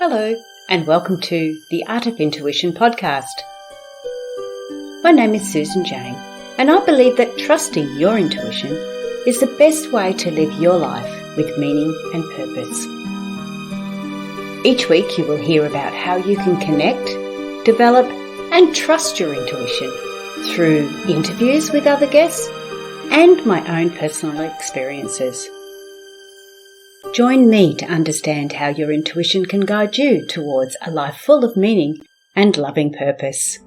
Hello, and welcome to the Art of Intuition podcast. My name is Susan Jane, and I believe that trusting your intuition is the best way to live your life with meaning and purpose. Each week you will hear about how you can connect, develop, and trust your intuition through interviews with other guests and my own personal experiences. Join me to understand how your intuition can guide you towards a life full of meaning and loving purpose.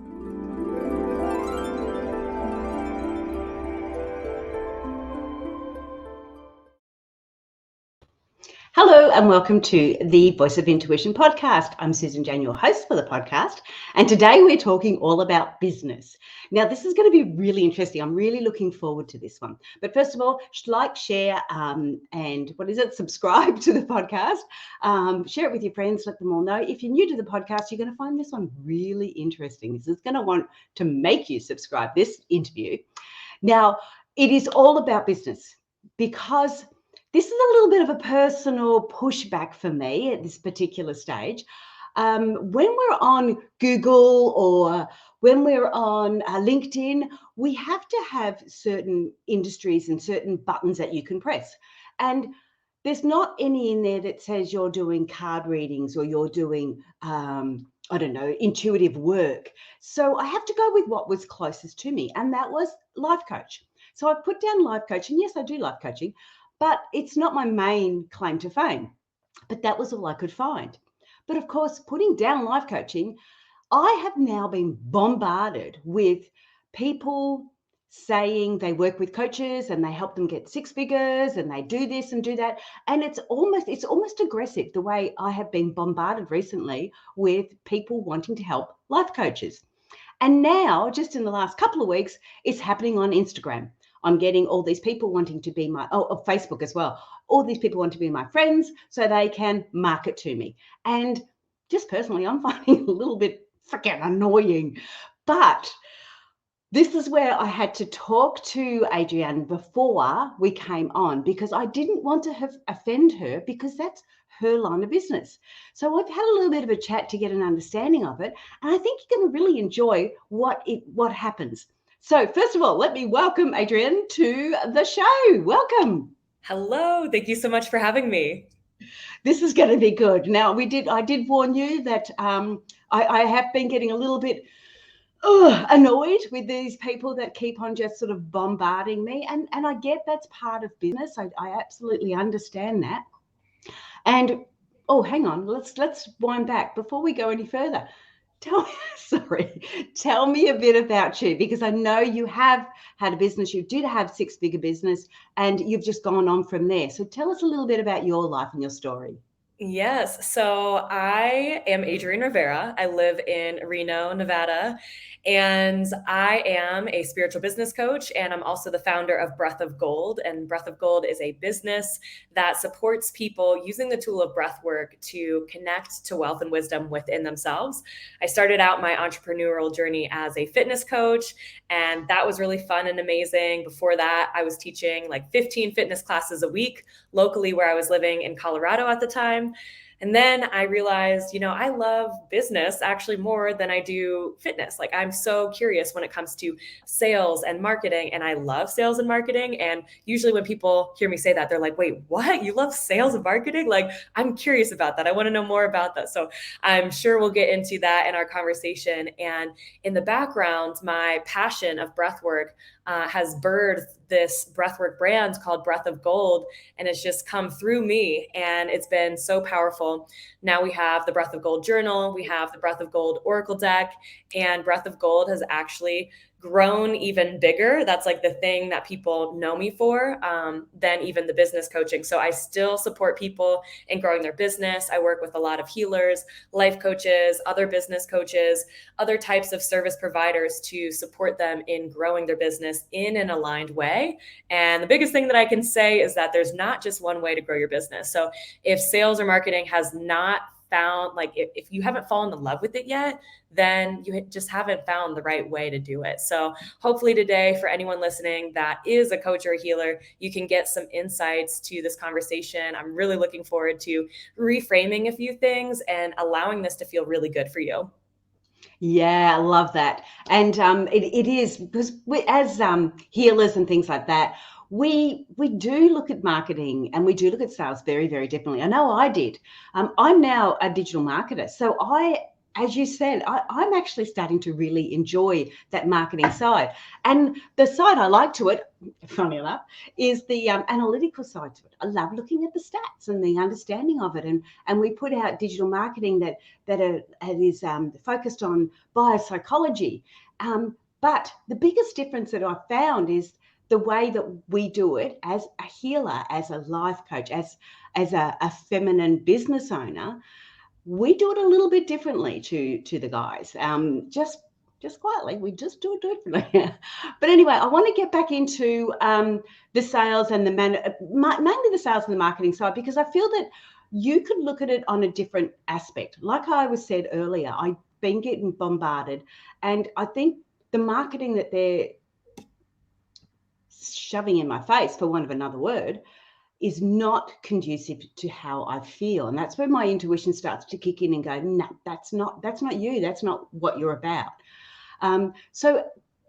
Hello and welcome to the Voice of Intuition podcast. I'm Susan Jane, your host for the podcast, and today we're talking all about business. Now, this is going to be really interesting. I'm really looking forward to this one. But first of all, like, share, and subscribe to the podcast. Share it with your friends, let them all know. If you're new to the podcast, you're going to find this one really interesting. This is going to want to make you subscribe, this interview. Now, it is all about business because this is a little bit of a personal pushback for me at this particular stage. When we're on Google or when we're on LinkedIn, we have to have certain industries and certain buttons that you can press. And there's not any in there that says you're doing card readings or you're doing, intuitive work. So I have to go with what was closest to me, and that was life coach. So I put down life coaching. Yes, I do life coaching, but it's not my main claim to fame. But that was all I could find. But of course, putting down life coaching, I have now been bombarded with people saying they work with coaches and they help them get six figures and they do this and do that. And it's almost aggressive the way I have been bombarded recently with people wanting to help life coaches. And now, just in the last couple of weeks, it's happening on Instagram. I'm getting all these people wanting to be Facebook as well. All these people want to be my friends so they can market to me. And just personally, I'm finding it a little bit freaking annoying. But this is where I had to talk to Adrienne before we came on because I didn't want to offend her because that's her line of business. So I've had a little bit of a chat to get an understanding of it. And I think you're going to really enjoy what happens. So first of all, let me welcome Adrienne to the show. Welcome. Hello. Thank you so much for having me. This is going to be good. Now, I did warn you that I have been getting a little bit annoyed with these people that keep on just sort of bombarding me. And I get that's part of business. I absolutely understand that. And, hang on, let's wind back before we go any further. Tell me a bit about you, because I know you have had a business. You did have six-figure business and you've just gone on from there. So tell us a little bit about your life and your story. Yes. So I am Adrienne Rivera. I live in Reno, Nevada, and I am a spiritual business coach. And I'm also the founder of Breath of Gold. And Breath of Gold is a business that supports people using the tool of breathwork to connect to wealth and wisdom within themselves. I started out my entrepreneurial journey as a fitness coach, and that was really fun and amazing. Before that, I was teaching like 15 fitness classes a week locally where I was living in Colorado at the time. And then I realized, I love business actually more than I do fitness. Like, I'm so curious when it comes to sales and marketing, and I love sales and marketing. And usually when people hear me say that, they're like, wait, what? You love sales and marketing? Like, I'm curious about that. I want to know more about that. So I'm sure we'll get into that in our conversation. And in the background, my passion of breathwork has birthed this breathwork brand called Breath of Gold, and it's just come through me, and it's been so powerful. Now we have the Breath of Gold journal, we have the Breath of Gold Oracle deck, and Breath of Gold has actually grown even bigger. That's like the thing that people know me for, than even the business coaching. So I still support people in growing their business. I work with a lot of healers, life coaches, other business coaches, other types of service providers to support them in growing their business in an aligned way. And the biggest thing that I can say is that there's not just one way to grow your business. So if sales or marketing has not found, like, if you haven't fallen in love with it yet, then you just haven't found the right way to do it. So hopefully today, for anyone listening that is a coach or a healer, you can get some insights to this conversation. I'm really looking forward to reframing a few things and allowing this to feel really good for you. Yeah, I love that. And it is because we, as healers and things like that, we do look at marketing and we do look at sales very, very differently. I know I did. I'm now a digital marketer. So as you said, I'm actually starting to really enjoy that marketing side. And the side I like to it, funny enough, is the analytical side to it. I love looking at the stats and the understanding of it. And we put out digital marketing that is focused on biopsychology. But the biggest difference that I've found is the way that we do it as a healer, as a life coach, as a feminine business owner. We do it a little bit differently to the guys. Just quietly, we just do it differently. But anyway, I want to get back into the sales and mainly the sales and the marketing side, because I feel that you could look at it on a different aspect. Like I was said earlier, I've been getting bombarded, and I think the marketing that they're shoving in my face, for want of another word, is not conducive to how I feel. And that's where my intuition starts to kick in and go, no, that's not you. That's not what you're about. So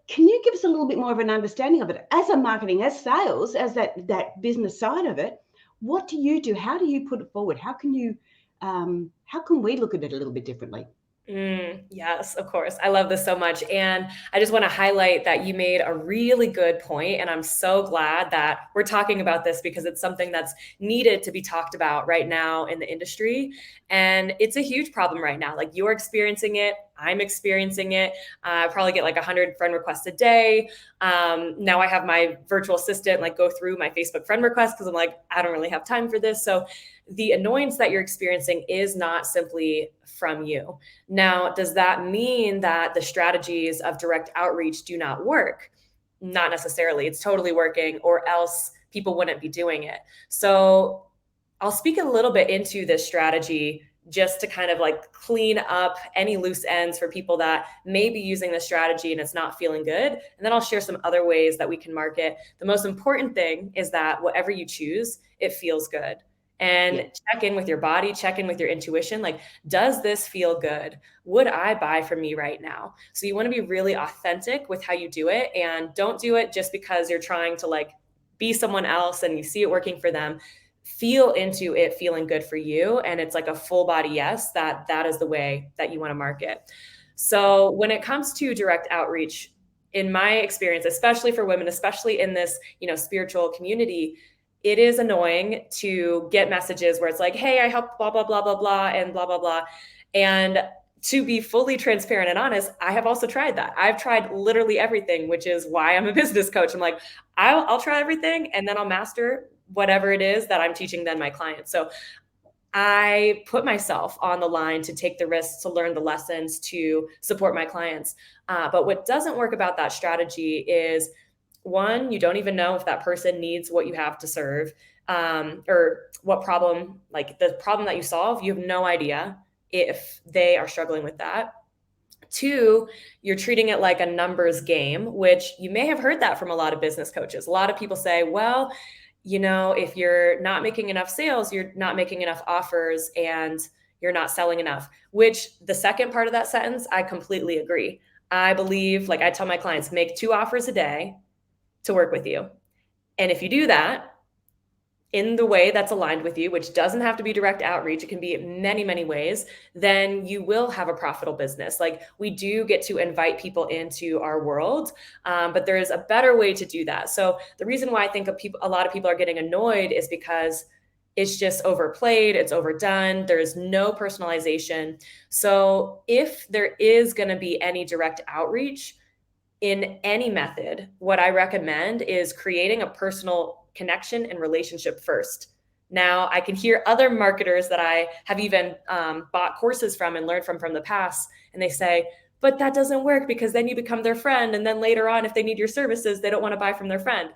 can you give us a little bit more of an understanding of it as a marketing, as sales, as that business side of it? What do you do? How do you put it forward? How can we look at it a little bit differently? Yes, of course. I love this so much. And I just want to highlight that you made a really good point. And I'm so glad that we're talking about this, because it's something that's needed to be talked about right now in the industry. And it's a huge problem right now. Like, you're experiencing it, I'm experiencing it. I probably get like 100 friend requests a day. Now I have my virtual assistant like go through my Facebook friend requests, because I'm like, I don't really have time for this. So the annoyance that you're experiencing is not simply from you. Now, does that mean that the strategies of direct outreach do not work? Not necessarily. It's totally working, or else people wouldn't be doing it. So I'll speak a little bit into this strategy just to kind of like clean up any loose ends for people that may be using this strategy and it's not feeling good. And then I'll share some other ways that we can market. The most important thing is that whatever you choose, it feels good. And check in with your body, check in with your intuition. Like, does this feel good? Would I buy from me right now? So you want to be really authentic with how you do it, and don't do it just because you're trying to like be someone else and you see it working for them. Feel into it feeling good for you. And it's like a full body yes, that is the way that you want to market. So when it comes to direct outreach, in my experience, especially for women, especially in this, spiritual community, it is annoying to get messages where it's like, hey, I help blah, blah, blah, blah, blah, and blah, blah, blah. And to be fully transparent and honest, I have also tried that. I've tried literally everything, which is why I'm a business coach. I'm like, I'll try everything, and then I'll master whatever it is that I'm teaching then my clients. So I put myself on the line to take the risks, to learn the lessons, to support my clients. But what doesn't work about that strategy is, one, you don't even know if that person needs what you have to serve, or what problem, like the problem that you solve, you have no idea if they are struggling with that. Two, you're treating it like a numbers game, which you may have heard that from a lot of business coaches. A lot of people say, well, if you're not making enough sales, you're not making enough offers and you're not selling enough, which the second part of that sentence, I completely agree. I believe, like I tell my clients, make 2 offers a day to work with you. And if you do that in the way that's aligned with you, which doesn't have to be direct outreach, it can be many, many ways, then you will have a profitable business. Like, we do get to invite people into our world, but there is a better way to do that. So the reason why I think a lot of people are getting annoyed is because it's just overplayed, it's overdone, there's no personalization. So if there is going to be any direct outreach, in any method, what I recommend is creating a personal connection and relationship first. Now, I can hear other marketers that I have even bought courses from and learned from the past, and they say, but that doesn't work because then you become their friend. And then later on, if they need your services, they don't want to buy from their friend.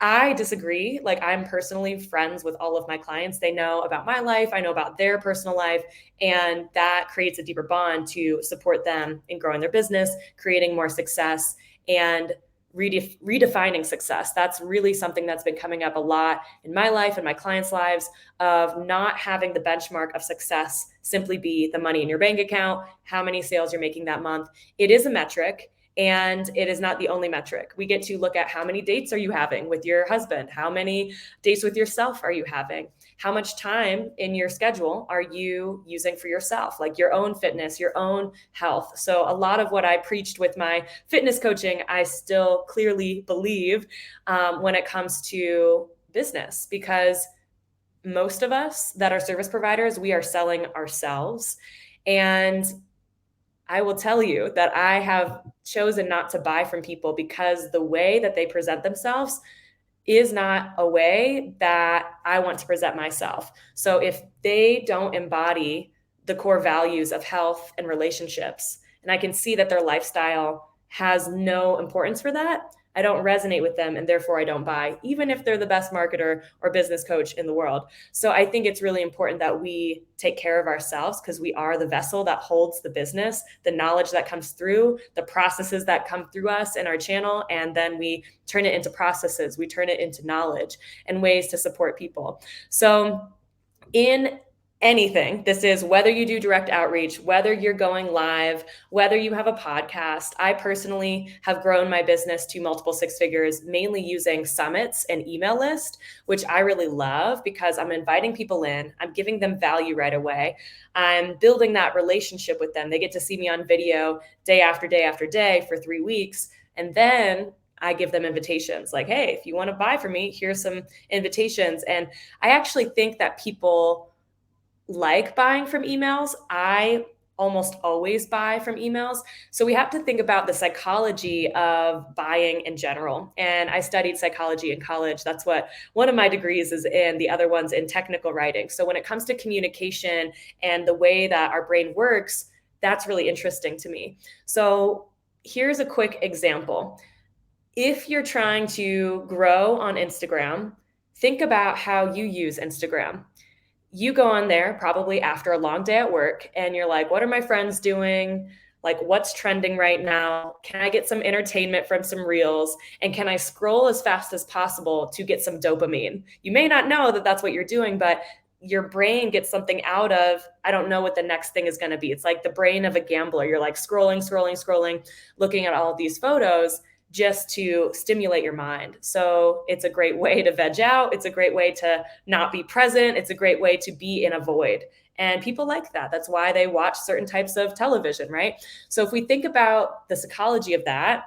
I disagree. Like, I'm personally friends with all of my clients. They know about my life, I know about their personal life, and that creates a deeper bond to support them in growing their business, creating more success, and redefining success. That's really something that's been coming up a lot in my life and my clients' lives, of not having the benchmark of success simply be the money in your bank account, how many sales you're making that month. It is a metric, and it is not the only metric. We get to look at how many dates are you having with your husband? How many dates with yourself are you having? How much time in your schedule are you using for yourself, like your own fitness, your own health? So a lot of what I preached with my fitness coaching, I still clearly believe when it comes to business, because most of us that are service providers, we are selling ourselves. And I will tell you that I have chosen not to buy from people because the way that they present themselves is not a way that I want to present myself. So if they don't embody the core values of health and relationships, and I can see that their lifestyle has no importance for that, I don't resonate with them, and therefore I don't buy, even if they're the best marketer or business coach in the world. So I think it's really important that we take care of ourselves, because we are the vessel that holds the business, the knowledge that comes through, the processes that come through us in our channel, and then we turn it into processes, we turn it into knowledge and ways to support people. So in anything, this is whether you do direct outreach, whether you're going live, whether you have a podcast. I personally have grown my business to multiple six figures, mainly using summits and email list, which I really love because I'm inviting people in, I'm giving them value right away. I'm building that relationship with them. They get to see me on video day after day after day for 3 weeks. And then I give them invitations like, hey, if you want to buy from me, here's some invitations. And I actually think that people like buying from emails. I almost always buy from emails. So we have to think about the psychology of buying in general. And I studied psychology in college. That's what one of my degrees is in, the other one's in technical writing. So when it comes to communication and the way that our brain works, that's really interesting to me. So here's a quick example. If you're trying to grow on Instagram, think about how you use Instagram. You go on there probably after a long day at work and you're like, what are my friends doing? Like, what's trending right now? Can I get some entertainment from some reels? And can I scroll as fast as possible to get some dopamine? You may not know that that's what you're doing, but your brain gets something out of, I don't know what the next thing is going to be. It's like the brain of a gambler. You're like scrolling, scrolling, scrolling, looking at all of these photos just to stimulate your mind. So it's a great way to veg out. It's a great way to not be present. It's a great way to be in a void. And people like that. That's why they watch certain types of television, right? So if we think about the psychology of that,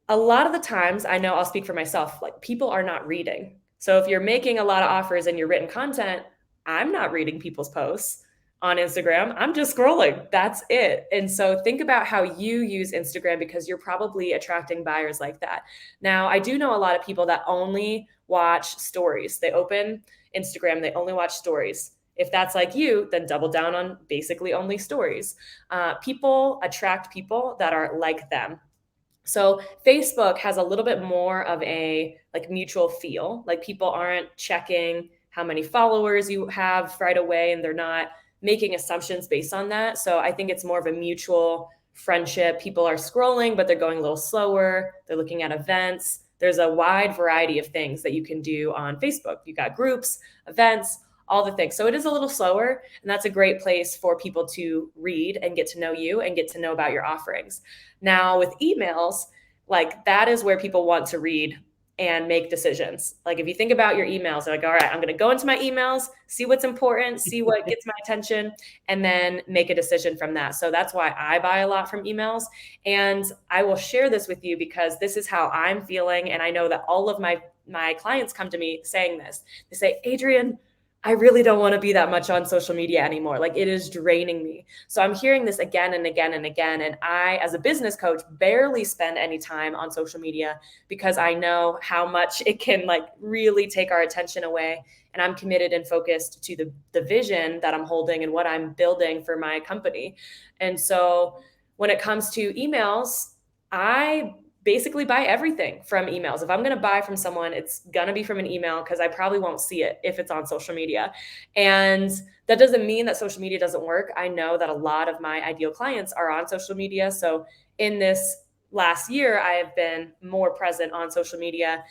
a lot of the times, I know I'll speak for myself, like people are not reading. So if you're making a lot of offers in your written content, I'm not reading people's posts on Instagram. I'm just scrolling. That's it. And so think about how you use Instagram, because you're probably attracting buyers like that. Now, I do know a lot of people that only watch stories. They open Instagram, they only watch stories. If that's like you, then double down on basically only stories. People attract people that are like them. So Facebook has a little bit more of a like mutual feel. Like people aren't checking how many followers you have right away, and they're not making assumptions based on that. So I think it's more of a mutual friendship. People are scrolling, but they're going a little slower. They're looking at events. There's a wide variety of things that you can do on Facebook. You've got groups, events, all the things. So it is a little slower, and that's a great place for people to read and get to know you and get to know about your offerings. Now with emails, like that is where people want to read and make decisions. Like if you think about your emails, they're like, all right, I'm going to go into my emails, see what's important, see what gets my attention, and then make a decision from that. So that's why I buy a lot from emails. And I will share this with you because this is how I'm feeling. And I know that all of my clients come to me saying this. They say, Adrienne, I really don't want to be that much on social media anymore. Like it is draining me. So I'm hearing this again and again and again. And I, as a business coach, barely spend any time on social media because I know how much it can like really take our attention away. And I'm committed and focused to the vision that I'm holding and what I'm building for my company. And so when it comes to emails, I basically buy everything from emails. If I'm going to buy from someone, it's going to be from an email because I probably won't see it if it's on social media. And that doesn't mean that social media doesn't work. I know that a lot of my ideal clients are on social media. So in this last year, I have been more present on social media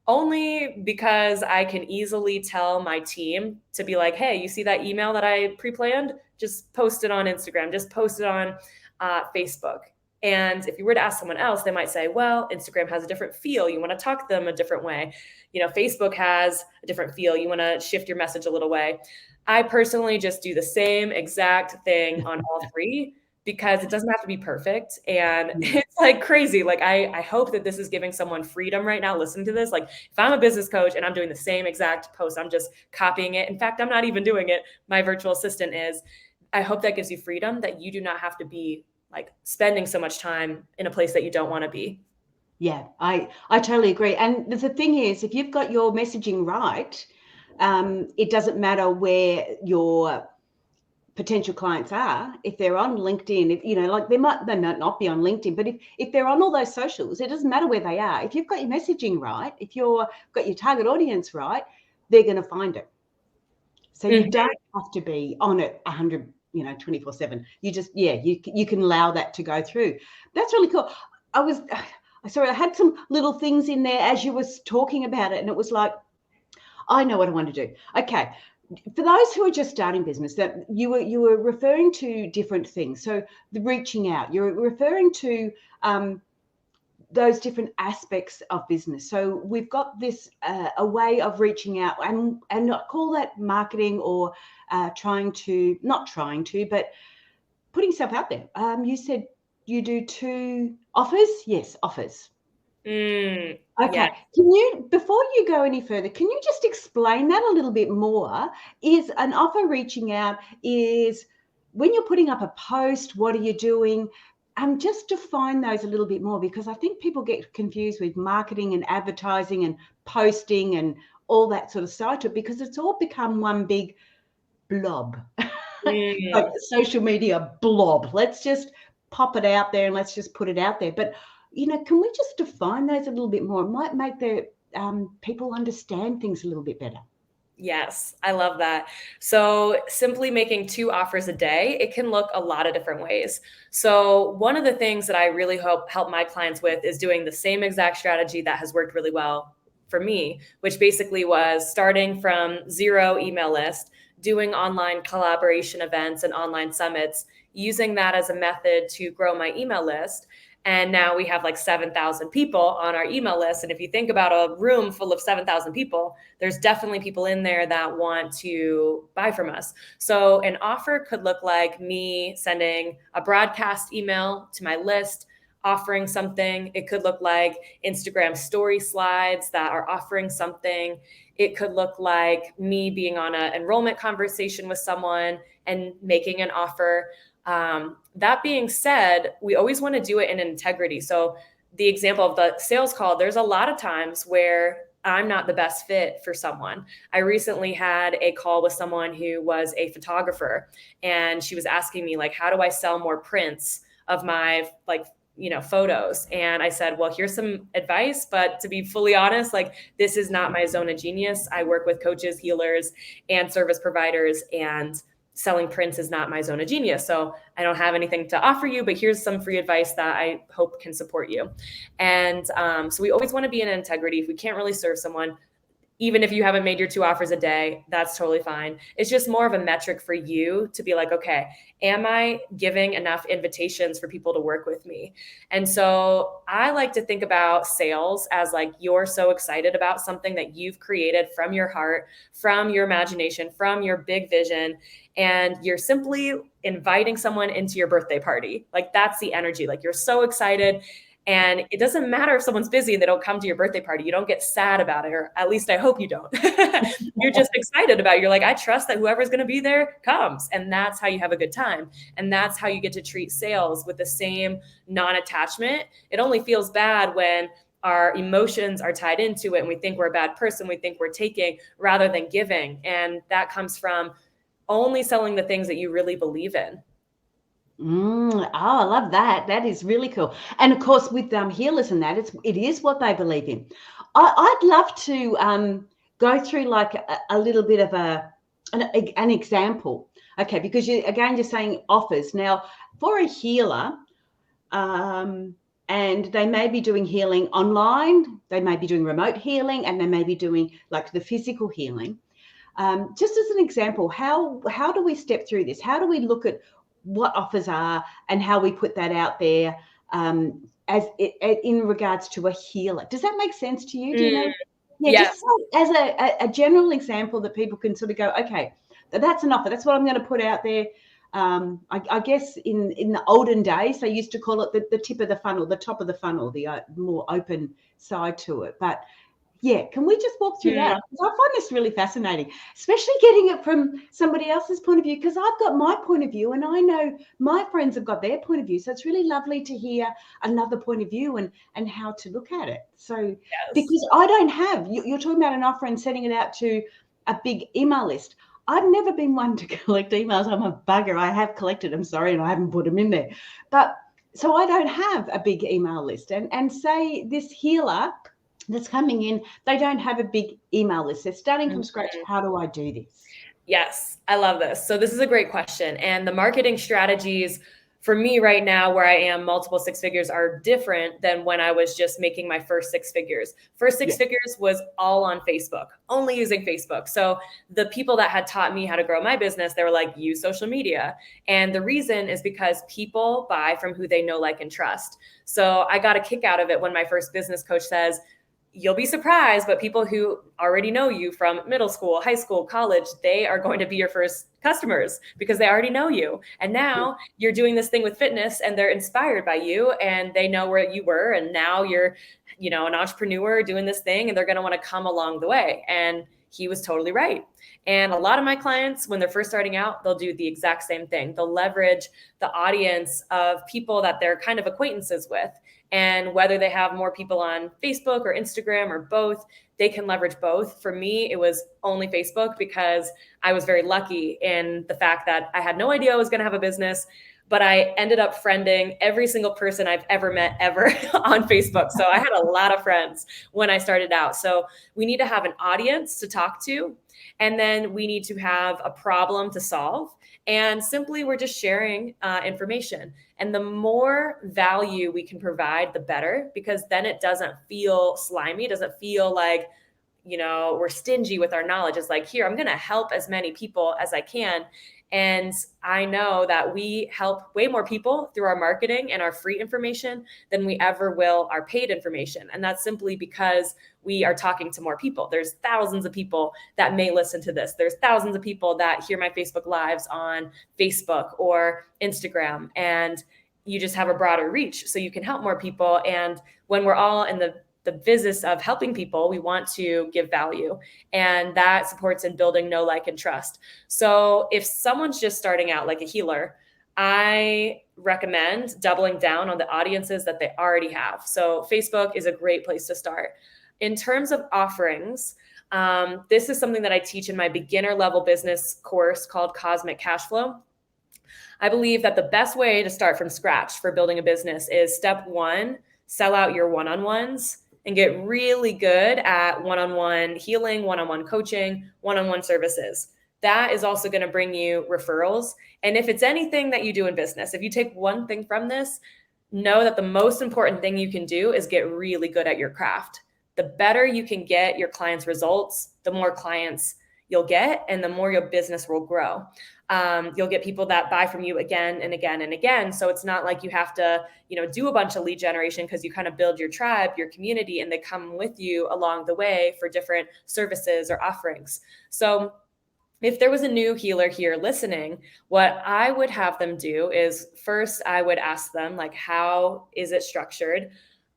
only because I can easily tell my team to be like, hey, you see that email that I pre-planned? Just post it on Instagram, just post it on Facebook. And if you were to ask someone else, they might say, well, Instagram has a different feel. You want to talk to them a different way. Facebook has a different feel. You want to shift your message a little way. I personally just do the same exact thing on all three because it doesn't have to be perfect. And it's like crazy. Like I hope that this is giving someone freedom right now. Listen to this. Like if I'm a business coach and I'm doing the same exact post, I'm just copying it. In fact, I'm not even doing it. My virtual assistant is. I hope that gives you freedom, that you do not have to be like spending so much time in a place that you don't want to be. Yeah, I totally agree. And the thing is, if you've got your messaging right, it doesn't matter where your potential clients are. If they're on LinkedIn, like they might not be on LinkedIn, but if they're on all those socials, it doesn't matter where they are. If you've got your messaging right, if you've got your target audience right, they're going to find it. So you don't have to be on it 24/7. You just, you can allow that to go through. That's really cool. I had some little things in there as you was talking about it, and it was like, I know what I want to do. Okay. For those who are just starting business, that you were referring to different things. So the reaching out, you're referring to those different aspects of business. So we've got this a way of reaching out, and not call that marketing or not trying to, but putting yourself out there. You said you do 2 offers. Yes, offers. Okay. Yeah. Before you go any further, can you just explain that a little bit more? Is an offer reaching out, is when you're putting up a post, what are you doing? Just define those a little bit more, because I think people get confused with marketing and advertising and posting and all that sort of side to it, because it's all become one big blob, like social media blob. Let's just pop it out there and let's just put it out there. But can we just define those a little bit more? It might make the people understand things a little bit better. Yes, I love that. So simply making 2 offers a day, it can look a lot of different ways. So one of the things that I really help my clients with is doing the same exact strategy that has worked really well for me, which basically was starting from 0 email list, doing online collaboration events and online summits, using that as a method to grow my email list. And now we have like 7,000 people on our email list. And if you think about a room full of 7,000 people, there's definitely people in there that want to buy from us. So an offer could look like me sending a broadcast email to my list, offering something. It could look like Instagram story slides that are offering something. It could look like me being on an enrollment conversation with someone and making an offer. That being said, we always want to do it in integrity. So the example of the sales call, there's a lot of times where I'm not the best fit for someone. I recently had a call with someone who was a photographer, and she was asking me, like, how do I sell more prints of my photos? And I said, well, here's some advice, but to be fully honest, like, this is not my zone of genius. I work with coaches, healers, and service providers, and selling prints is not my zone of genius. So I don't have anything to offer you, but here's some free advice that I hope can support you. And so we always want to be in integrity. If we can't really serve someone, even if you haven't made your 2 offers a day, that's totally fine. It's just more of a metric for you to be like, okay, am I giving enough invitations for people to work with me? And so I like to think about sales as like, you're so excited about something that you've created from your heart, from your imagination, from your big vision, and you're simply inviting someone into your birthday party. Like, that's the energy. Like, you're so excited. And it doesn't matter if someone's busy and they don't come to your birthday party. You don't get sad about it, or at least I hope you don't. You're just excited about it. You're like, I trust that whoever's going to be there comes. And that's how you have a good time. And that's how you get to treat sales with the same non-attachment. It only feels bad when our emotions are tied into it and we think we're a bad person. We think we're taking rather than giving. And that comes from only selling the things that you really believe in. I love that. That is really cool. And of course, with healers and that, it is what they believe in. I'd love to go through like a little bit of an example. Okay, because you're saying offers. Now, for a healer, and they may be doing healing online, they may be doing remote healing, and they may be doing like the physical healing. Just as an example, how do we step through this? How do we look at what offers are and how we put that out there in regards to a healer? Does that make sense to you? Do you know? Yeah, Yes. just as a general example that people can sort of go, okay, that's an offer. That's what I'm going to put out there. I guess in the olden days, they used to call it the tip of the funnel, the top of the funnel, the more open side to it. But yeah, can we just walk through that? Because I find this really fascinating, especially getting it from somebody else's point of view, because I've got my point of view and I know my friends have got their point of view. So it's really lovely to hear another point of view and how to look at it. So, Yes. because I don't have, you're talking about an offer and sending it out to a big email list. I've never been one to collect emails. I'm a bugger. I have collected them, sorry, and I haven't put them in there. But so I don't have a big email list. And say this healer that's coming in, they don't have a big email list. They're starting from scratch. How do I do this? Yes, I love this. So this is a great question. And the marketing strategies for me right now, where I am multiple six figures, are different than when I was just making my first six figures. First six figures was all on Facebook, only using Facebook. So the people that had taught me how to grow my business, they were like, use social media. And the reason is because people buy from who they know, like, and trust. So I got a kick out of it when my first business coach says, you'll be surprised, but people who already know you from middle school, high school, college, they are going to be your first customers because they already know you. And now you're doing this thing with fitness and they're inspired by you and they know where you were. And now you're, an entrepreneur doing this thing and they're going to want to come along the way. And he was totally right. And a lot of my clients, when they're first starting out, they'll do the exact same thing. They'll leverage the audience of people that they're kind of acquaintances with. And whether they have more people on Facebook or Instagram or both, they can leverage both. For me, it was only Facebook because I was very lucky in the fact that I had no idea I was going to have a business, but I ended up friending every single person I've ever met ever on Facebook. So I had a lot of friends when I started out. So we need to have an audience to talk to, and then we need to have a problem to solve. And simply, we're just sharing information. And the more value we can provide, the better, because then it doesn't feel slimy. It doesn't feel like, we're stingy with our knowledge. It's like, here, I'm going to help as many people as I can. And I know that we help way more people through our marketing and our free information than we ever will our paid information. And that's simply because we are talking to more people. There's thousands of people that may listen to this. There's thousands of people that hear my Facebook Lives on Facebook or Instagram. And you just have a broader reach so you can help more people. And when we're all in the business of helping people, we want to give value, and that supports in building know, like, and trust. So if someone's just starting out like a healer, I recommend doubling down on the audiences that they already have. So Facebook is a great place to start. In terms of offerings, this is something that I teach in my beginner level business course called Cosmic Cash Flow. I believe that the best way to start from scratch for building a business is step one, sell out your one-on-ones and get really good at one-on-one healing, one-on-one coaching, one-on-one services. That is also going to bring you referrals. And if it's anything that you do in business, if you take one thing from this, know that the most important thing you can do is get really good at your craft. The better you can get your clients' results, the more clients you'll get and the more your business will grow. You'll get people that buy from you again and again and again. So it's not like you have to, do a bunch of lead generation, because you kind of build your tribe, your community, and they come with you along the way for different services or offerings. So if there was a new healer here listening, what I would have them do is first, I would ask them, like, how is it structured?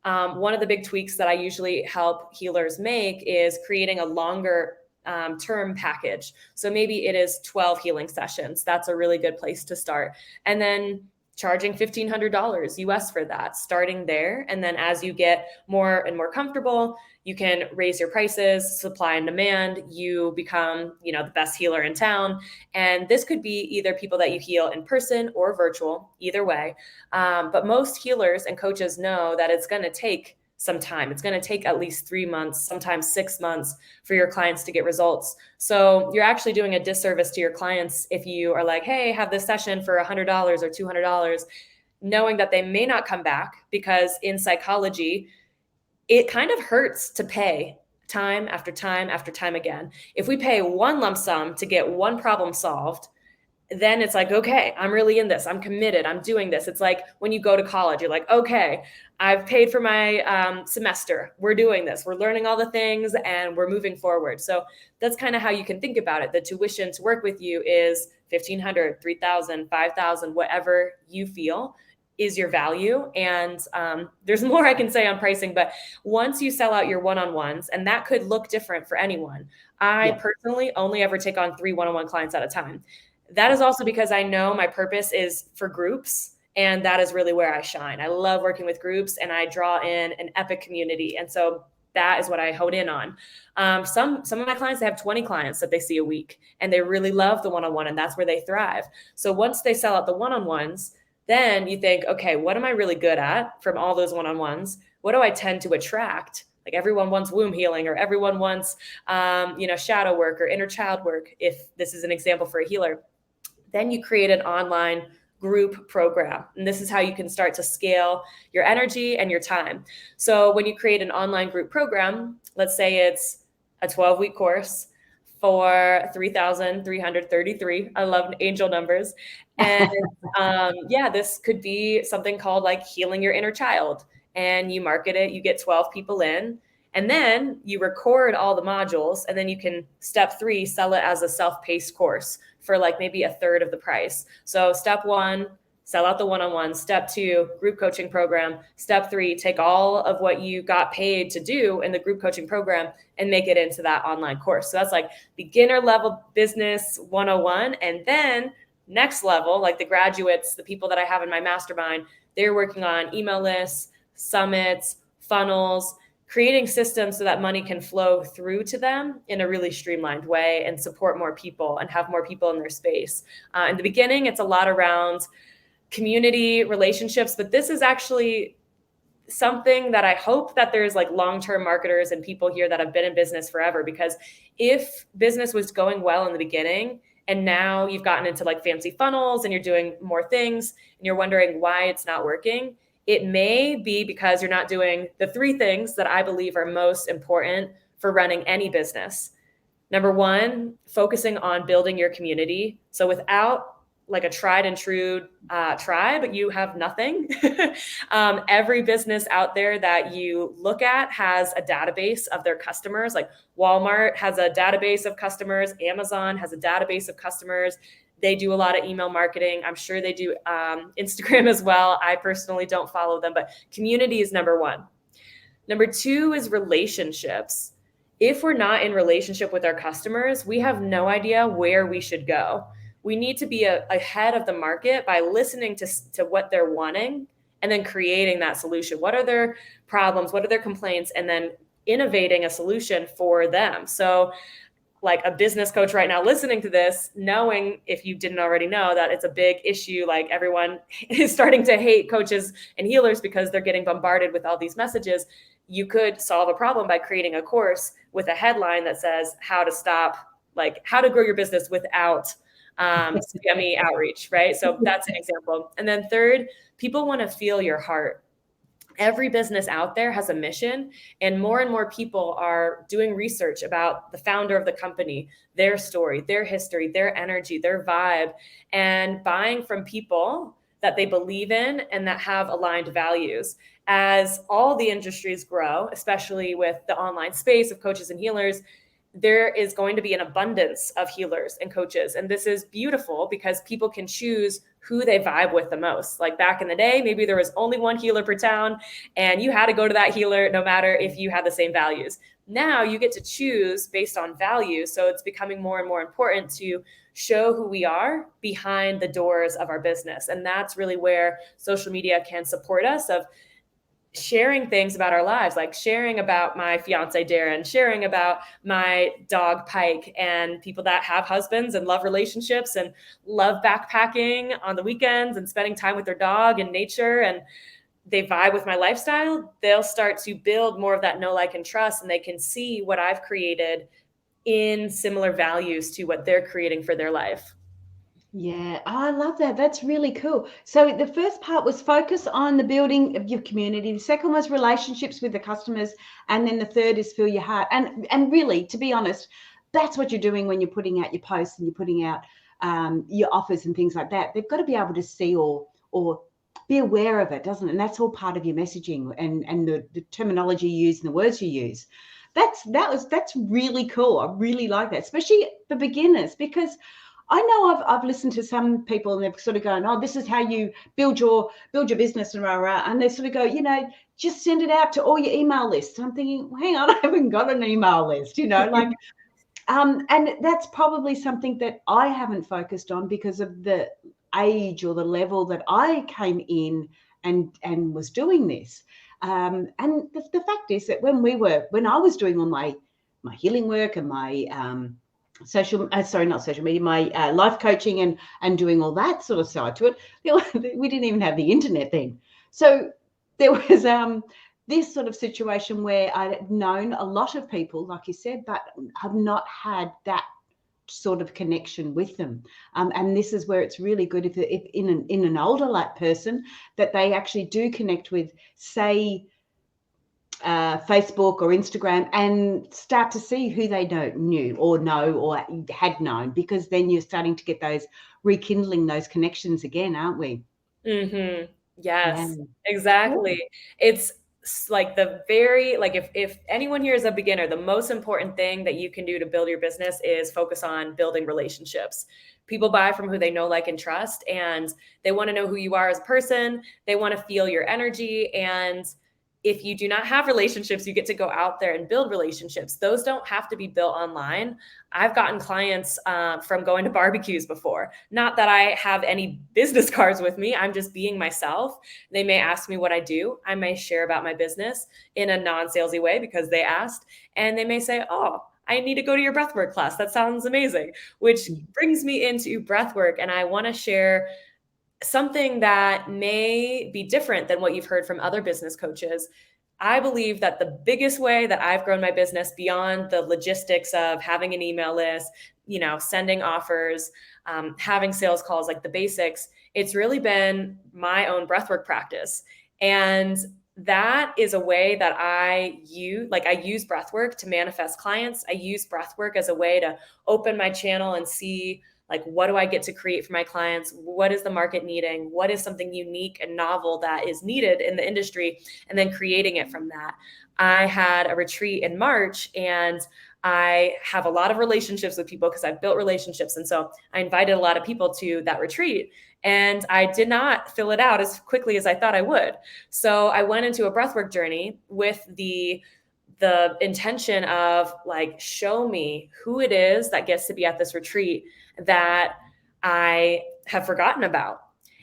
One of the big tweaks that I usually help healers make is creating a longer term package. So maybe it is 12 healing sessions. That's a really good place to start. And then charging $1,500 US for that, starting there. And then as you get more and more comfortable, you can raise your prices, supply and demand, you become, the best healer in town. And this could be either people that you heal in person or virtual, either way. But most healers and coaches know that it's going to take some time. It's going to take at least 3 months, sometimes 6 months for your clients to get results. So you're actually doing a disservice to your clients if you are like, hey, have this session for $100 or $200, knowing that they may not come back, because in psychology, it kind of hurts to pay time after time after time again. If we pay one lump sum to get one problem solved, then it's like, okay, I'm really in this. I'm committed. I'm doing this. It's like when you go to college, you're like, okay, I've paid for my semester. We're doing this. We're learning all the things and we're moving forward. So that's kind of how you can think about it. The tuition to work with you is $1,500, $3,000, $5,000, whatever you feel is your value. And there's more I can say on pricing, but once you sell out your one-on-ones, and that could look different for anyone. I personally only ever take on 3 one-on-one clients at a time. That is also because I know my purpose is for groups, and that is really where I shine. I love working with groups, and I draw in an epic community. And so that is what I hone in on. Some of my clients have 20 clients that they see a week, and they really love the one-on-one, and that's where they thrive. So once they sell out the one-on-ones, then you think, okay, what am I really good at from all those one-on-ones? What do I tend to attract? Like everyone wants womb healing, or everyone wants, shadow work or inner child work, if this is an example for a healer. Then you create an online group program. And this is how you can start to scale your energy and your time. So when you create an online group program, let's say it's a 12-week course for $3,333. I love angel numbers. And this could be something called like healing your inner child. And you market it, you get 12 people in, and then you record all the modules, and then you can, step 3, sell it as a self-paced course for like maybe a third of the price. So step 1, sell out the one-on-one. Step 2, group coaching program. Step 3, take all of what you got paid to do in the group coaching program and make it into that online course. So that's like beginner level business 101. And then next level, like the graduates, the people that I have in my mastermind, they're working on email lists, summits, funnels, creating systems so that money can flow through to them in a really streamlined way and support more people and have more people in their space. In the beginning, it's a lot around community relationships, but this is actually something that I hope that there's like long-term marketers and people here that have been in business forever, because if business was going well in the beginning and now you've gotten into like fancy funnels and you're doing more things and you're wondering why it's not working, it may be because you're not doing the 3 things that I believe are most important for running any business. Number 1, focusing on building your community. So without like a tried and true tribe, you have nothing. Every business out there that you look at has a database of their customers. Like Walmart has a database of customers. Amazon has a database of customers. They do a lot of email marketing. I'm sure they do Instagram as well. I personally don't follow them, but community is number 1. Number 2 is relationships. If we're not in relationship with our customers, we have no idea where we should go. We need to be ahead of the market by listening to what they're wanting and then creating that solution. What are their problems? What are their complaints? And then innovating a solution for them. So like a business coach right now listening to this, knowing, if you didn't already know, that it's a big issue, like everyone is starting to hate coaches and healers because they're getting bombarded with all these messages. You could solve a problem by creating a course with a headline that says how to grow your business without spammy outreach, right? So that's an example. And then 3rd, people want to feel your heart. Every business out there has a mission, and more people are doing research about the founder of the company, their story, their history, their energy, their vibe, and buying from people that they believe in and that have aligned values. As all the industries grow, especially with the online space of coaches and healers, there is going to be an abundance of healers and coaches. And this is beautiful because people can choose who they vibe with the most. Like back in the day, maybe there was only one healer per town and you had to go to that healer no matter if you had the same values. Now you get to choose based on value. So it's becoming more and more important to show who we are behind the doors of our business. And that's really where social media can support us, of sharing things about our lives, like sharing about my fiance Darren, sharing about my dog Pike, and people that have husbands and love relationships and love backpacking on the weekends and spending time with their dog and nature, and they vibe with my lifestyle. They'll start to build more of that know, like, and trust, and they can see what I've created in similar values to what they're creating for their life. Yeah, I love that. That's really cool. So the first part was focus on the building of your community. The second was relationships with the customers, and then the third is fill your heart. And really, to be honest, that's what you're doing when you're putting out your posts and you're putting out your offers and things like that. They've got to be able to see or be aware of it, doesn't it? And that's all part of your messaging and the terminology you use and the words you use. That's really cool. I really like that, especially for beginners, because I know I've listened to some people and they've sort of gone, oh, this is how you build your business and rah rah, and they sort of go, just send it out to all your email lists. And I'm thinking, well, hang on, I haven't got an email list, like, and that's probably something that I haven't focused on because of the age or the level that I came in and was doing this. And the fact is that when I was doing all my healing work and my not social media, my life coaching and doing all that sort of side to it, we didn't even have the internet then. So there was this sort of situation where I'd known a lot of people, like you said, but have not had that sort of connection with them. And this is where it's really good if in an older like person that they actually do connect with, say, Facebook or Instagram, and start to see who they knew or know or had known, because then you're starting to get those rekindling those connections again, aren't we? Mm-hmm. Yeah. Yes, exactly. It's like if anyone here is a beginner, the most important thing that you can do to build your business is focus on building relationships. People buy from who they know, like, and trust, and they want to know who you are as a person. They want to feel your energy. And if you do not have relationships, you get to go out there and build relationships. Those don't have to be built online. I've gotten clients from going to barbecues before. Not that I have any business cards with me. I'm just being myself. They may ask me what I do. I may share about my business in a non-salesy way because they asked. And they may say, oh, I need to go to your breathwork class. That sounds amazing, which brings me into breathwork. And I want to share something that may be different than what you've heard from other business coaches. I believe that the biggest way that I've grown my business beyond the logistics of having an email list, sending offers, having sales calls, like the basics, it's really been my own breathwork practice. And that is a way that I use breathwork to manifest clients. I use breathwork as a way to open my channel and see, like, what do I get to create for my clients? What is the market needing? What is something unique and novel that is needed in the industry? And then creating it from that. I had a retreat in March, and I have a lot of relationships with people because I've built relationships. And so I invited a lot of people to that retreat, and I did not fill it out as quickly as I thought I would. So I went into a breathwork journey with the intention of, like, show me who it is that gets to be at this retreat that I have forgotten about.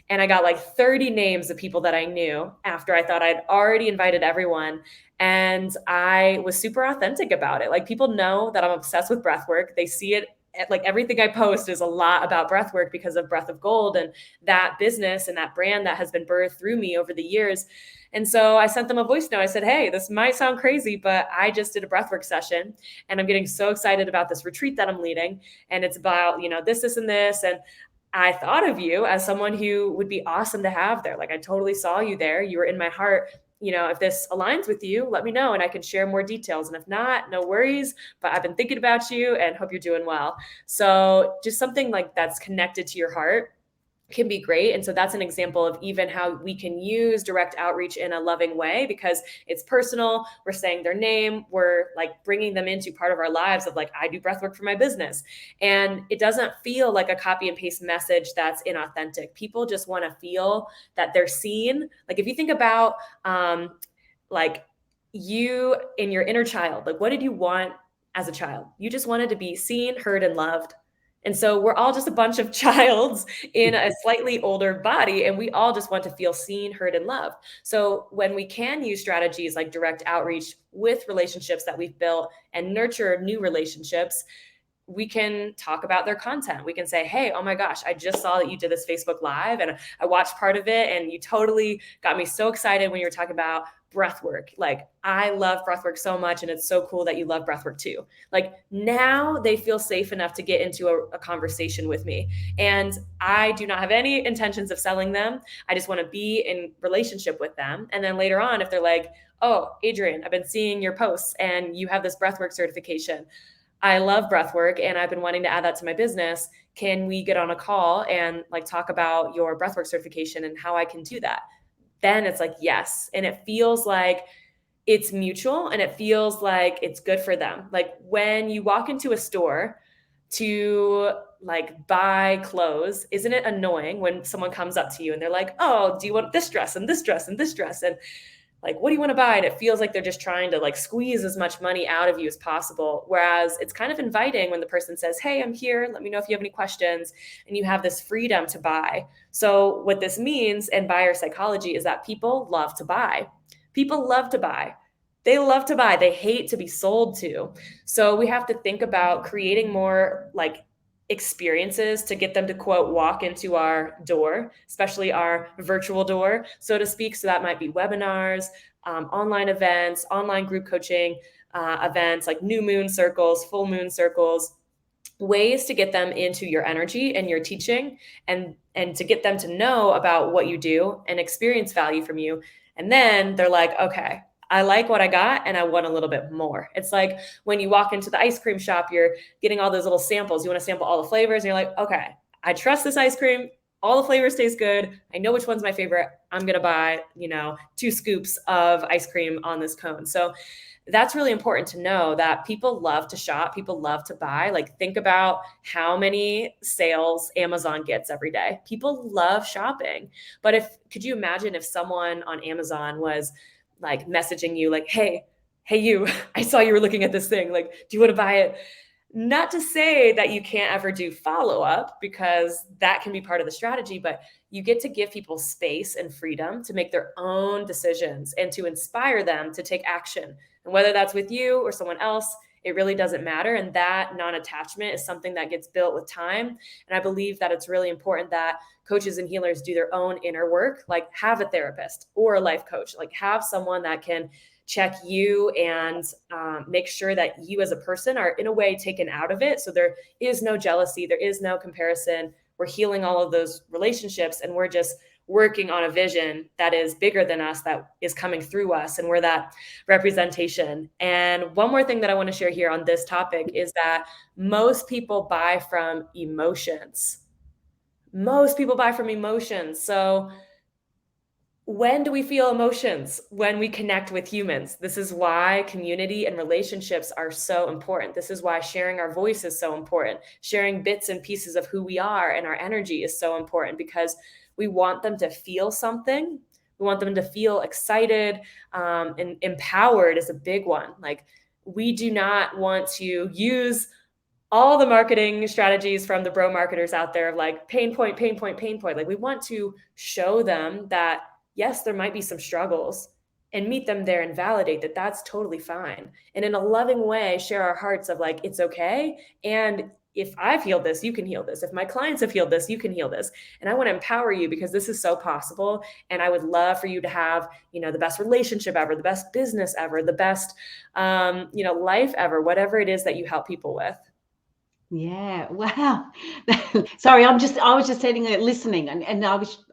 And I got like 30 names of people that I knew after I thought I'd already invited everyone. And I was super authentic about it. Like, people know that I'm obsessed with breathwork. They see it, like, everything I post is a lot about breathwork because of Breath of Gold and that business and that brand that has been birthed through me over the years. And so I sent them a voice note. I said, hey, this might sound crazy, but I just did a breathwork session and I'm getting so excited about this retreat that I'm leading. And it's about, this, and this. And I thought of you as someone who would be awesome to have there. Like, I totally saw you there. You were in my heart. If this aligns with you, let me know and I can share more details. And if not, no worries, but I've been thinking about you and hope you're doing well. So just something like that's connected to your heart can be great. And so that's an example of even how we can use direct outreach in a loving way, because it's personal. We're saying their name. We're, like, bringing them into part of our lives of, like, I do breathwork for my business. And it doesn't feel like a copy and paste message that's inauthentic. People just want to feel that they're seen. Like, if you think about, like, you in your inner child, like, what did you want as a child? You just wanted to be seen, heard, and loved. And so we're all just a bunch of childs in a slightly older body, and we all just want to feel seen, heard, and loved. So when we can use strategies like direct outreach with relationships that we've built and nurture new relationships, we can talk about their content. We can say, hey, oh my gosh, I just saw that you did this Facebook Live and I watched part of it and you totally got me so excited when you were talking about breath work. Like, I love breath work so much and it's so cool that you love breath work too. Like, now they feel safe enough to get into a conversation with me. And I do not have any intentions of selling them. I just want to be in relationship with them. And then later on, if they're like, oh, Adrienne, I've been seeing your posts and you have this breathwork certification. I love breath work and I've been wanting to add that to my business. Can we get on a call and like talk about your breathwork certification and how I can do that? Then it's like, yes. And it feels like it's mutual and it feels like it's good for them. Like when you walk into a store to like buy clothes, isn't it annoying when someone comes up to you and they're like, oh, do you want this dress and this dress and this dress? And like, what do you want to buy? And it feels like they're just trying to like squeeze as much money out of you as possible. Whereas it's kind of inviting when the person says, hey, I'm here. Let me know if you have any questions. And you have this freedom to buy. So what this means in buyer psychology is that people love to buy. People love to buy. They love to buy. They hate to be sold to. So we have to think about creating more like experiences to get them to quote walk into our door, especially our virtual door, so to speak. So that might be webinars, online events, online group coaching events like new moon circles, full moon circles, ways to get them into your energy and your teaching and to get them to know about what you do and experience value from you. And then they're like, okay, I like what I got and I want a little bit more. It's like when you walk into the ice cream shop, you're getting all those little samples. You want to sample all the flavors and you're like, okay, I trust this ice cream. All the flavors taste good. I know which one's my favorite. I'm going to buy, 2 scoops of ice cream on this cone. So that's really important to know that people love to shop. People love to buy. Like, think about how many sales Amazon gets every day. People love shopping. But could you imagine if someone on Amazon was like messaging you like, hey, you, I saw you were looking at this thing. Like, do you want to buy it? Not to say that you can't ever do follow-up, because that can be part of the strategy, but you get to give people space and freedom to make their own decisions and to inspire them to take action. And whether that's with you or someone else, it really doesn't matter. And that non-attachment is something that gets built with time. And I believe that it's really important that coaches and healers do their own inner work, like have a therapist or a life coach, like have someone that can check you and make sure that you as a person are in a way taken out of it. So there is no jealousy, there is no comparison. We're healing all of those relationships and we're just working on a vision that is bigger than us, that is coming through us, and we're that representation. And one more thing that I want to share here on this topic is that most people buy from emotions. Most people buy from emotions. So when do we feel emotions? When we connect with humans. This is why community and relationships are so important. This is why sharing our voice is so important. Sharing bits and pieces of who we are and our energy is so important, because we want them to feel something. We want them to feel excited, and empowered is a big one. Like, we do not want to use all the marketing strategies from the bro marketers out there of like pain point, pain point, pain point. Like, we want to show them that yes, there might be some struggles, and meet them there and validate that that's totally fine. And in a loving way, share our hearts of like, it's okay. And if I've healed this, you can heal this. If my clients have healed this, you can heal this. And I want to empower you because this is so possible. And I would love for you to have, the best relationship ever, the best business ever, the best, life ever, whatever it is that you help people with. Yeah. Wow. Sorry, I was just sitting there listening, and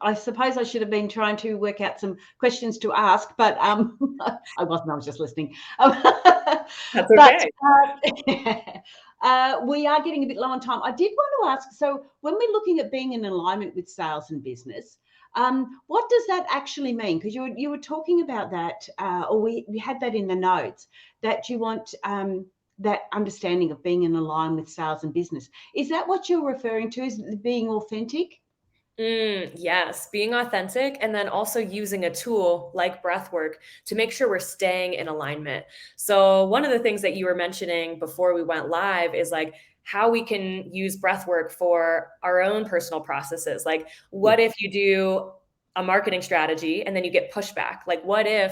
I suppose I should have been trying to work out some questions to ask, but I wasn't. I was just listening. That's okay. But we are getting a bit low on time. I did want to ask. So when we're looking at being in alignment with sales and business, what does that actually mean? Because you were talking about that, or we had that in the notes, that you want that understanding of being in alignment with sales and business. Is that what you're referring to? Is being authentic? Yes, being authentic and then also using a tool like breathwork to make sure we're staying in alignment. So, one of the things that you were mentioning before we went live is like how we can use breathwork for our own personal processes. Like, what Yes. if you do a marketing strategy and then you get pushback? Like, what if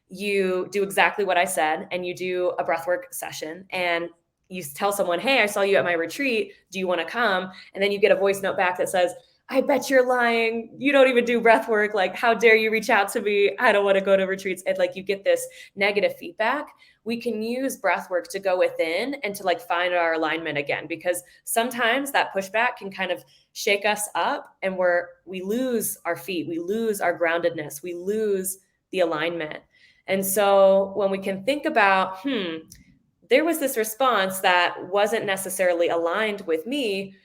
you do exactly what I said and you do a breathwork session and you tell someone, "Hey, I saw you at my retreat. Do you want to come?" And then you get a voice note back that says, "I bet you're lying. You don't even do breath work. Like, how dare you reach out to me? I don't want to go to retreats." And like you get this negative feedback. We can use breath work to go within and to like find our alignment again, because sometimes that pushback can kind of shake us up and we lose our feet, we lose our groundedness, we lose the alignment. And so when we can think about, there was this response that wasn't necessarily aligned with me,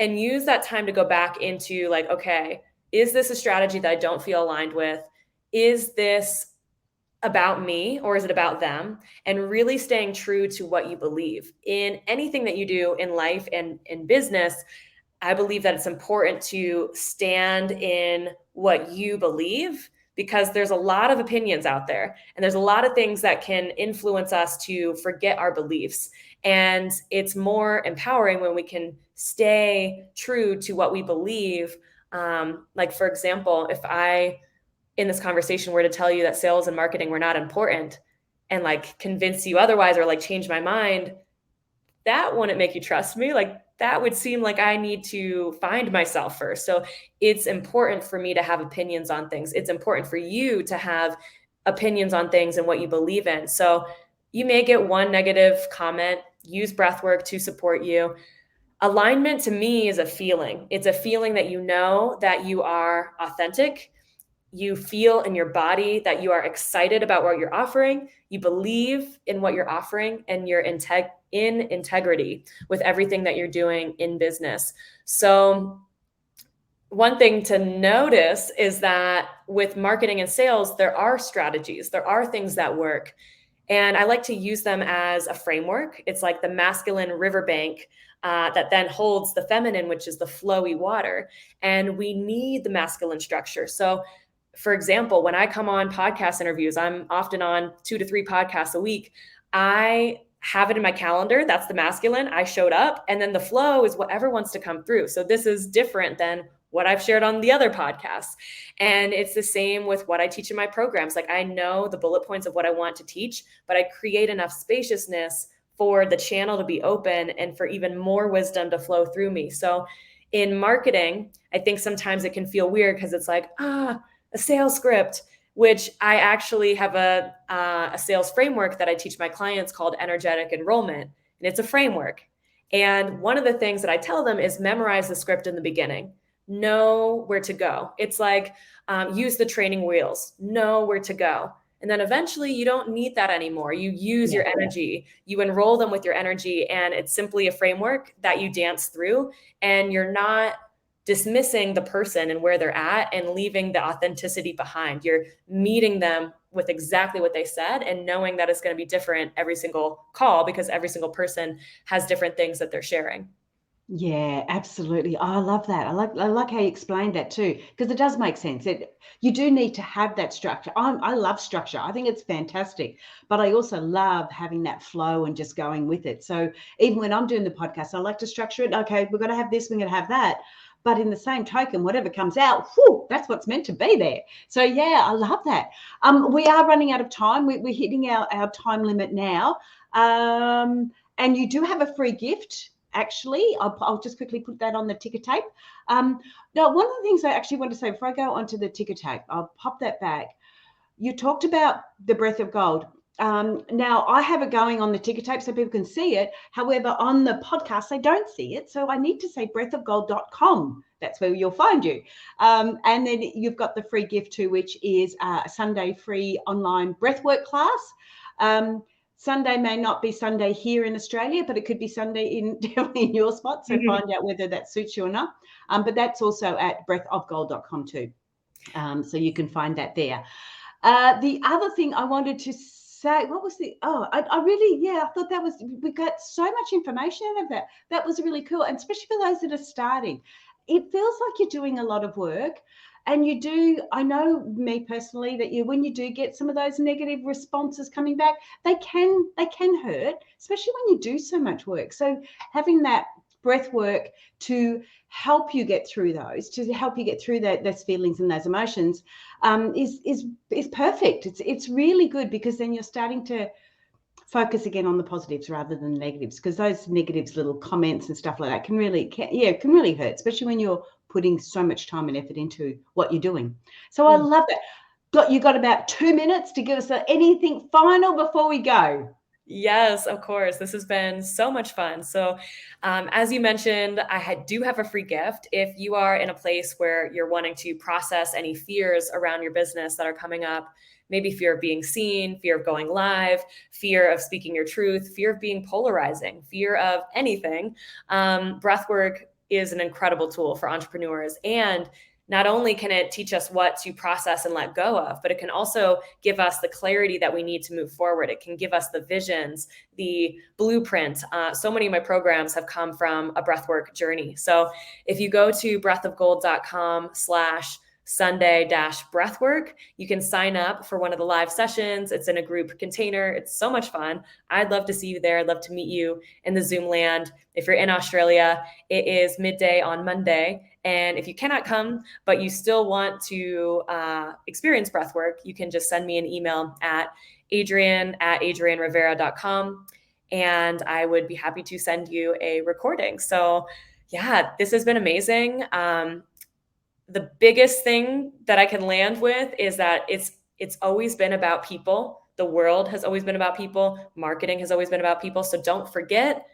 and use that time to go back into like, okay, is this a strategy that I don't feel aligned with? Is this about me or is it about them? And really staying true to what you believe in anything that you do in life and in business. I believe that it's important to stand in what you believe, because there's a lot of opinions out there and there's a lot of things that can influence us to forget our beliefs. And it's more empowering when we can stay true to what we believe. Like, for example, if I, in this conversation, were to tell you that sales and marketing were not important and like convince you otherwise or like change my mind, that wouldn't make you trust me. Like, that would seem like I need to find myself first. So it's important for me to have opinions on things. It's important for you to have opinions on things and what you believe in. So you may get one negative comment. Use breath work to support you. Alignment to me is a feeling. It's a feeling that you know that you are authentic. You feel in your body that you are excited about what you're offering. You believe in what you're offering, and you're in integrity with everything that you're doing in business. So one thing to notice is that with marketing and sales, there are strategies, there are things that work. And I like to use them as a framework. It's like the masculine riverbank that then holds the feminine, which is the flowy water. And we need the masculine structure. So, for example, when I come on podcast interviews, I'm often on 2 to 3 podcasts a week. I have it in my calendar. That's the masculine. I showed up, and then the flow is whatever wants to come through. So this is different than what I've shared on the other podcasts. And it's the same with what I teach in my programs. Like, I know the bullet points of what I want to teach, but I create enough spaciousness for the channel to be open and for even more wisdom to flow through me. So in marketing, I think sometimes it can feel weird because it's like, a sales script, which I actually have a sales framework that I teach my clients called energetic enrollment. And it's a framework. And one of the things that I tell them is memorize the script in the beginning. Know where to go. It's like use the training wheels, know where to go. And then eventually you don't need that anymore. You use your energy, you enroll them with your energy, and it's simply a framework that you dance through, and you're not dismissing the person and where they're at and leaving the authenticity behind. You're meeting them with exactly what they said and knowing that it's going to be different every single call, because every single person has different things that they're sharing. Yeah, absolutely. Oh, I love that. I like how you explained that too, because it does make sense. You do need to have that structure. I love structure. I think it's fantastic, but I also love having that flow and just going with it. So even when I'm doing the podcast, I like to structure it. Okay, we're going to have this, we're going to have that. But in the same token, whatever comes out, whew, that's what's meant to be there. So yeah, I love that. We are running out of time. We're hitting our time limit now. And you do have a free gift. Actually, I'll just quickly put that on the ticker tape. Now, one of the things I actually want to say before I go onto the ticker tape, I'll pop that back. You talked about the breath of gold. Now, I have it going on the ticker tape so people can see it. However, on the podcast, they don't see it. So I need to say breathofgold.com. That's where you'll find you. And then you've got the free gift too, which is a Sunday free online breathwork class. Sunday may not be Sunday here in Australia, but it could be Sunday definitely in your spot. So find out whether that suits you or not. But that's also at breathofgold.com too. So you can find that there. The other thing I wanted to say, what was I really, I thought we got so much information out of that. That was really cool. And especially for those that are starting. it feels like you're doing a lot of work. And you do, I know me personally, that when you do get some of those negative responses coming back, they can hurt, especially when you do so much work. So having that breath work to help you get through those, to help you get through those feelings and those emotions, is perfect. It's really good, because then you're starting to focus again on the positives rather than the negatives, because those negatives, little comments and stuff like that, can really hurt, especially when you're putting so much time and effort into what you're doing. So I love that. You got about 2 minutes to give us anything final before we go. Yes, of course. This has been so much fun. So, as you mentioned, do have a free gift. If you are in a place where you're wanting to process any fears around your business that are coming up, maybe fear of being seen, fear of going live, fear of speaking your truth, fear of being polarizing, fear of anything, breathwork is an incredible tool for entrepreneurs. And not only can it teach us what to process and let go of, but it can also give us the clarity that we need to move forward. It can give us the visions, the blueprint. So many of my programs have come from a breathwork journey. So if you go to breathofgold.com/Sunday-breathwork, you can sign up for one of the live sessions. It's in a group container. It's so much fun. I'd love to see you there. I'd love to meet you in the Zoom land. If you're in Australia, it is midday on Monday. And if you cannot come, but you still want to experience breathwork, you can just send me an email at adrienne@adriennrivera.com, and I would be happy to send you a recording. So yeah, this has been amazing. The biggest thing that I can land with is that it's always been about people. The world has always been about people. Marketing has always been about people. So don't forget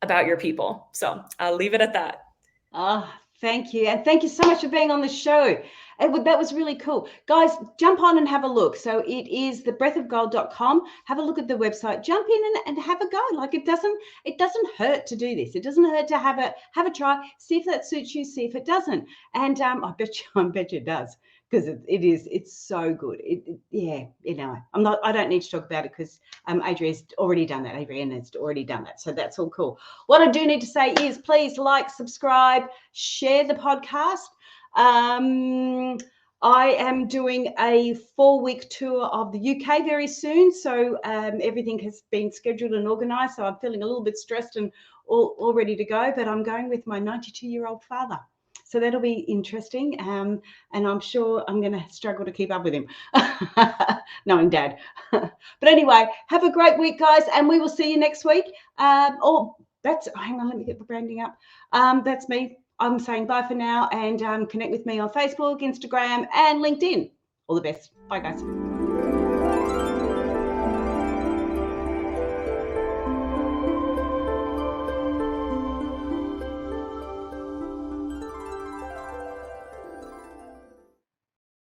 about your people. So I'll leave it at that. Oh, thank you. And thank you so much for being on the show. That was really cool. Guys, jump on and have a look. So it is thebreathofgold.com. Have a look at the website. Jump in and have a go. Like, it doesn't hurt to do this. It doesn't hurt to have a try. See if that suits you. See if it doesn't. And I bet you it does, because it's so good. I don't need to talk about it, because Adrienne's already done that. Adrienne has already done that. So that's all cool. What I do need to say is, please like, subscribe, share the podcast. I am doing a 4-week tour of the UK very soon. So everything has been scheduled and organized. So I'm feeling a little bit stressed and all ready to go, but I'm going with my 92-year-old father. So that'll be interesting. And I'm sure I'm going to struggle to keep up with him, knowing Dad. But anyway, have a great week, guys. And we will see you next week. Hang on, let me get the branding up. That's me. I'm saying bye for now, and connect with me on Facebook, Instagram, and LinkedIn. All the best. Bye, guys.